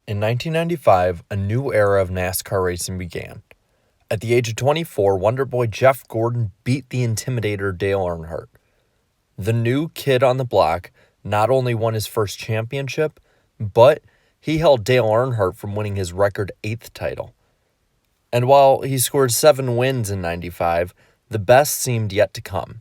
In 1995, a new era of NASCAR racing began. At the age of 24, Wonder Boy Jeff Gordon beat the intimidator Dale Earnhardt. The new kid on the block not only won his first championship, but he held Dale Earnhardt from winning his record 8th title. And while he scored 7 wins in 95, the best seemed yet to come.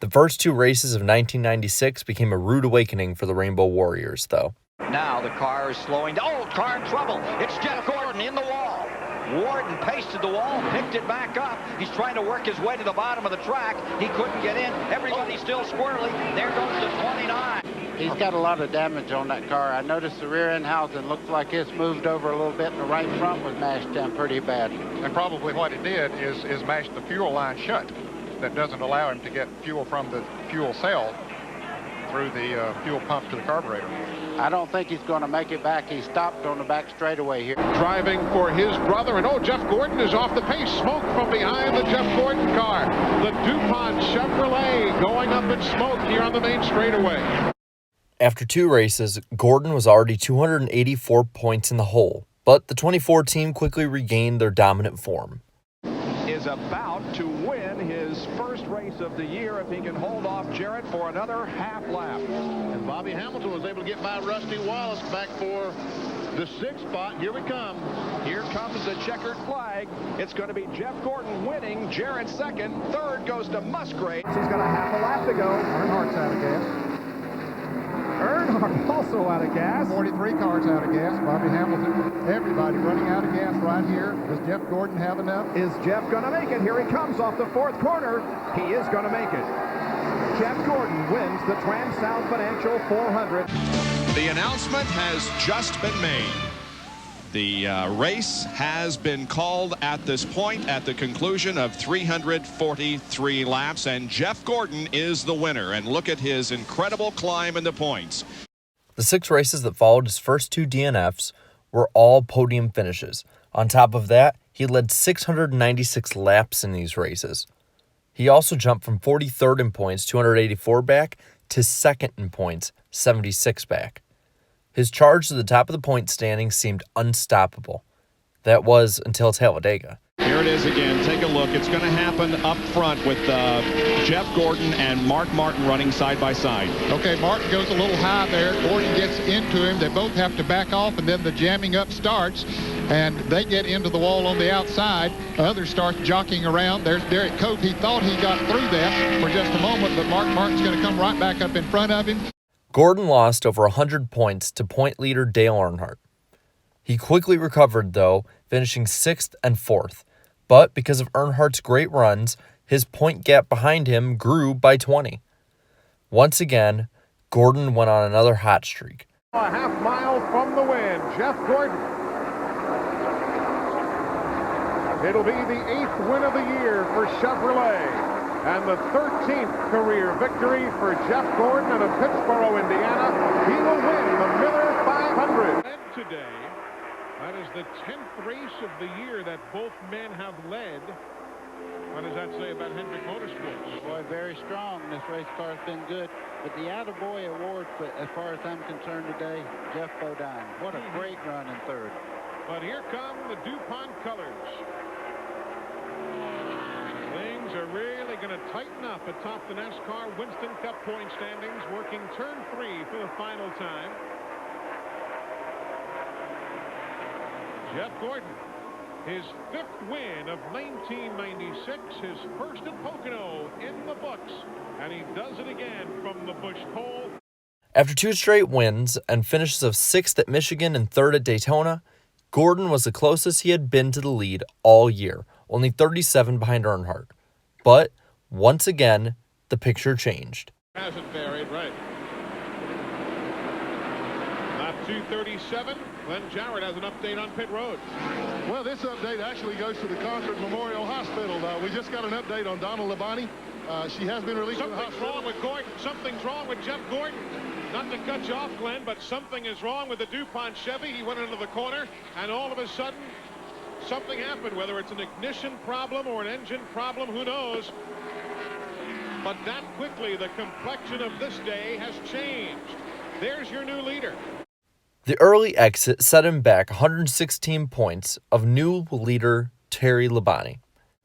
The first 2 races of 1996 became a rude awakening for the Rainbow Warriors, though. Now the car is slowing down. Oh, car in trouble. It's Jeff Gordon in the wall. Warden pasted the wall, picked it back up. He's trying to work his way to the bottom of the track. He couldn't get in. Everybody's still squirrely. There goes the 29. He's got a lot of damage on that car. I noticed the rear end housing looks like it's moved over a little bit, and the right front was mashed down pretty bad. And probably what it did is mash the fuel line shut. That doesn't allow him to get fuel from the fuel cell through the fuel pump to the carburetor. I don't think he's going to make it back. He stopped on the back straightaway here. Driving for his brother, and Jeff Gordon is off the pace. Smoke from behind the Jeff Gordon car. The DuPont Chevrolet going up in smoke here on the main straightaway. After 2 races, Gordon was already 284 points in the hole, but the 24 team quickly regained their dominant form. Is about to win his first race of the year if he can hold off Jarrett for another half lap. And Bobby Hamilton was able to get by Rusty Wallace back for the 6th spot. Here we come. Here comes the checkered flag. It's going to be Jeff Gordon winning, Jarrett second, third goes to Musgrave. He's got a half a lap to go. Earnhardt's out of gas. Earnhardt also out of gas. 43 cars out of gas. Bobby Hamilton, everybody running out of gas right here. Does Jeff Gordon have enough? Is Jeff going to make it? Here he comes off the 4th corner. He is going to make it. Jeff Gordon wins the Trans-South Financial 400. The announcement has just been made. The race has been called at this point at the conclusion of 343 laps, and Jeff Gordon is the winner. And look at his incredible climb in the points. The 6 races that followed his first 2 DNFs were all podium finishes. On top of that, he led 696 laps in these races. He also jumped from 43rd in points, 284 back, to 2nd in points, 76 back. His charge to the top of the point standings seemed unstoppable. That was until Talladega. Here it is again. Take a look. It's going to happen up front with Jeff Gordon and Mark Martin running side by side. Okay, Martin goes a little high there. Gordon gets into him. They both have to back off, and then the jamming up starts, and they get into the wall on the outside. The other starts jockeying around. There's Derek Cope. He thought he got through them for just a moment, but Mark Martin's going to come right back up in front of him. Gordon lost over 100 points to point leader Dale Earnhardt. He quickly recovered, though, finishing 6th and 4th. But because of Earnhardt's great runs, his point gap behind him grew by 20. Once again, Gordon went on another hot streak. A half mile from the win, Jeff Gordon. It'll be the 8th win of the year for Chevrolet. And the 13th career victory for Jeff Gordon out of Pittsboro, Indiana. He will win the Miller 500. And today, that is the 10th race of the year that both men have led. What does that say about Hendrick Motorsports? Boy, very strong. This race car's been good. But the Attaboy Award, as far as I'm concerned today, Jeff Bodine. What a great run in 3rd. But here come the DuPont colors. Things are really going to tighten up atop the NASCAR Winston Cup point standings, working turn 3 for the final time. Jeff Gordon, his 5th win of 1996, his first at Pocono in the books, and he does it again from the Busch pole. After 2 straight wins and finishes of 6th at Michigan and 3rd at Daytona, Gordon was the closest he had been to the lead all year, only 37 behind Earnhardt. But once again, the picture changed. Hasn't varied, right. Lap 237, Glenn Jarrett has an update on pit road. Well, this update actually goes to the Concord Memorial Hospital. We just got an update on Donna Labonte. She has been released from the hospital. Something's wrong with Gordon. Something's wrong with Jeff Gordon. Not to cut you off, Glenn, but something is wrong with the DuPont Chevy. He went into the corner, and all of a sudden, something happened. Whether it's an ignition problem or an engine problem, who knows? But that quickly, the complexion of this day has changed. There's your new leader. The early exit set him back 116 points of new leader Terry Labonte.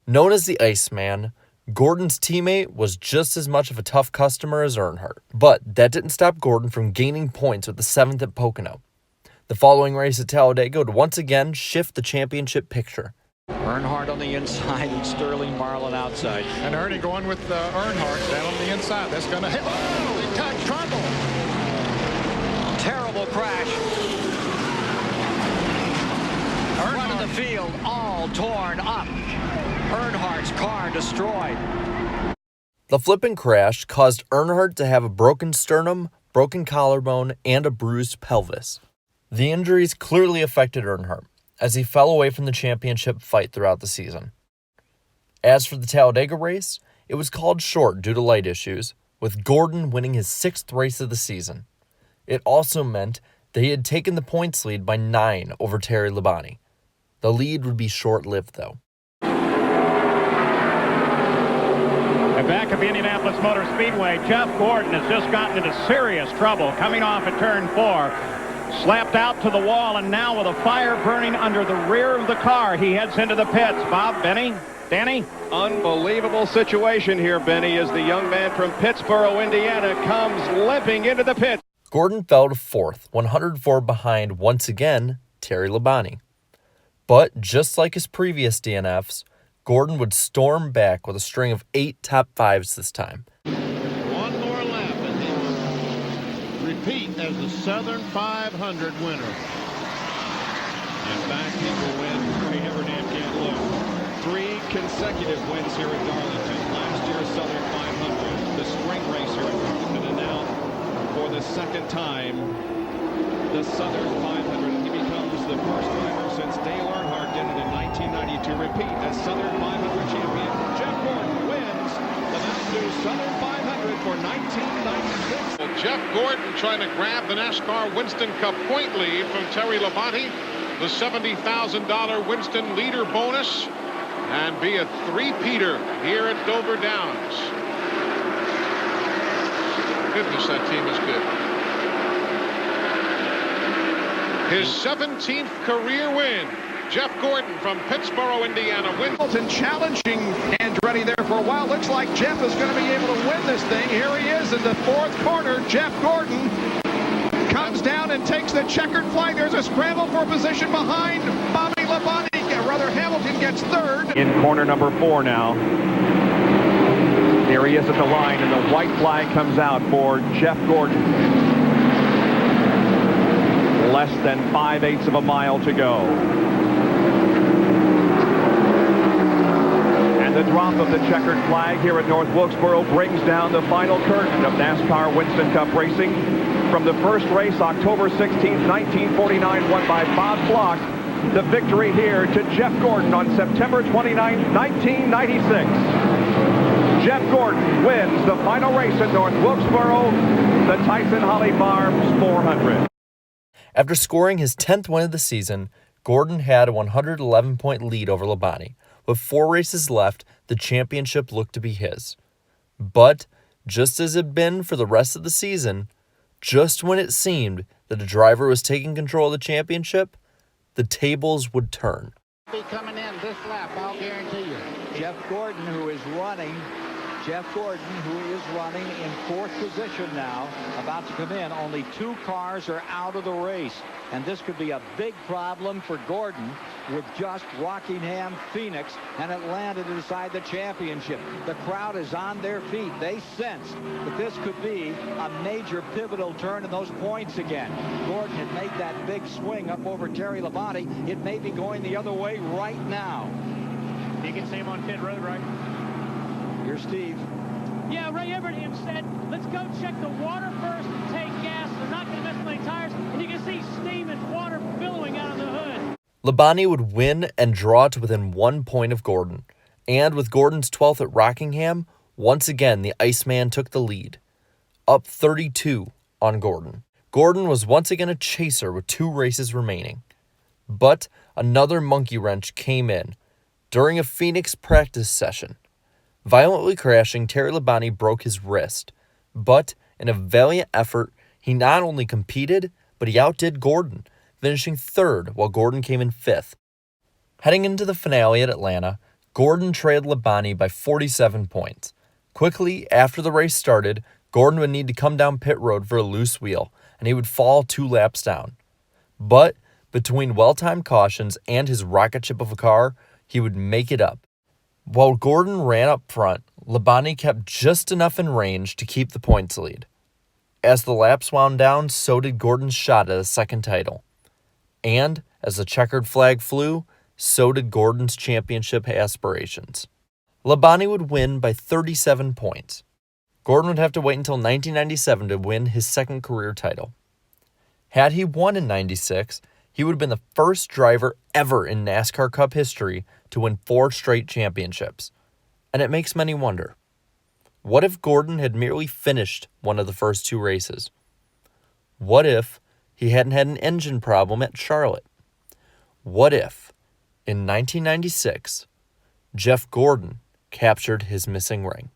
Known as the Iceman, Gordon's teammate was just as much of a tough customer as Earnhardt, but that didn't stop Gordon from gaining points with the 7th at Pocono. The following race at Talladega would once again shift the championship picture. Earnhardt on the inside and Sterling Marlin outside. And Ernie going with Earnhardt down on the inside. That's going to hit. Oh, he touched trouble. Terrible crash. Front of the field all torn up. Earnhardt's car destroyed. The flipping crash caused Earnhardt to have a broken sternum, broken collarbone, and a bruised pelvis. The injuries clearly affected Earnhardt, as he fell away from the championship fight throughout the season. As for the Talladega race, it was called short due to light issues, with Gordon winning his 6th race of the season. It also meant that he had taken the points lead by 9 over Terry Labonte. The lead would be short-lived, though. And back at the Indianapolis Motor Speedway, Jeff Gordon has just gotten into serious trouble coming off at turn 4. Slapped out to the wall, and now with a fire burning under the rear of the car, he heads into the pits. Bob, Benny, Danny? Unbelievable situation here, Benny, as the young man from Pittsboro, Indiana, comes limping into the pits. Gordon fell to 4th, 104 behind, once again, Terry Labonte. But just like his previous DNFs, Gordon would storm back with a string of 8 top 5s this time. One more lap, and he will repeat as the Southern 500 winner. In fact, he will win. Ray Everdam can't lose. 3 consecutive wins here at Darlington. Last year's Southern 500, the spring race here at Darlington, and now for the 2nd time, the Southern 500. He becomes the first driver since Dale Earnhardt did it in 1990 to repeat as Southern 500 champion. Jeff Gordon wins the Mountain Dew Southern 500 for 1996. Well, Jeff Gordon trying to grab the NASCAR Winston Cup point lead from Terry Labonte, the $70,000 Winston leader bonus, and be a three-peater here at Dover Downs. Goodness, that team is good. His 17th career win. Jeff Gordon from Pittsboro, Indiana. Hamilton challenging Andretti there for a while. Looks like Jeff is going to be able to win this thing. Here he is in the 4th corner. Jeff Gordon comes down and takes the checkered flag. There's a scramble for position behind Bobby Labonte. Rather, Hamilton gets 3rd. In corner number 4 now. Here he is at the line, and the white flag comes out for Jeff Gordon. Less than 5/8 of a mile to go. And the drop of the checkered flag here at North Wilkesboro brings down the final curtain of NASCAR Winston Cup racing. From the first race, October 16, 1949, won by Bob Block. The victory here to Jeff Gordon on September 29, 1996. Jeff Gordon wins the final race at North Wilkesboro, the Tyson Holly Farms 400. After scoring his 10th win of the season, Gordon had a 111-point lead over Labonte. With 4 races left, the championship looked to be his. But, just as it had been for the rest of the season, just when it seemed that a driver was taking control of the championship, the tables would turn. Be coming in this lap, I'll guarantee you. Jeff Gordon, who is running in 4th position now, about to come in. Only 2 cars are out of the race, and this could be a big problem for Gordon with just Rockingham, Phoenix, and Atlanta to decide the championship. The crowd is on their feet. They sense that this could be a major pivotal turn in those points again. Gordon had made that big swing up over Terry Labonte. It may be going the other way right now. You can see him on pit road, right? Here's Steve. Yeah, Ray Everdam said, let's go check the water first and take gas. They're not going to mess with any tires. And you can see steam and water billowing out of the hood. Labonte would win and draw to within 1 point of Gordon. And with Gordon's 12th at Rockingham, once again the Iceman took the lead, up 32 on Gordon. Gordon was once again a chaser with 2 races remaining. But another monkey wrench came in during a Phoenix practice session. Violently crashing, Terry Labonte broke his wrist, but in a valiant effort, he not only competed, but he outdid Gordon, finishing third while Gordon came in fifth. Heading into the finale at Atlanta, Gordon trailed Labonte by 47 points. Quickly after the race started, Gordon would need to come down pit road for a loose wheel, and he would fall 2 laps down. But between well-timed cautions and his rocket ship of a car, he would make it up. While Gordon ran up front, Labonte kept just enough in range to keep the points lead. As the laps wound down, so did Gordon's shot at a second title. And as the checkered flag flew, so did Gordon's championship aspirations. Labonte would win by 37 points. Gordon would have to wait until 1997 to win his second career title. Had he won in 96, he would have been the first driver ever in NASCAR Cup history to win 4 straight championships. And it makes many wonder, what if Gordon had merely finished one of the first 2 races? What if he hadn't had an engine problem at Charlotte? What if, in 1996, Jeff Gordon captured his missing ring?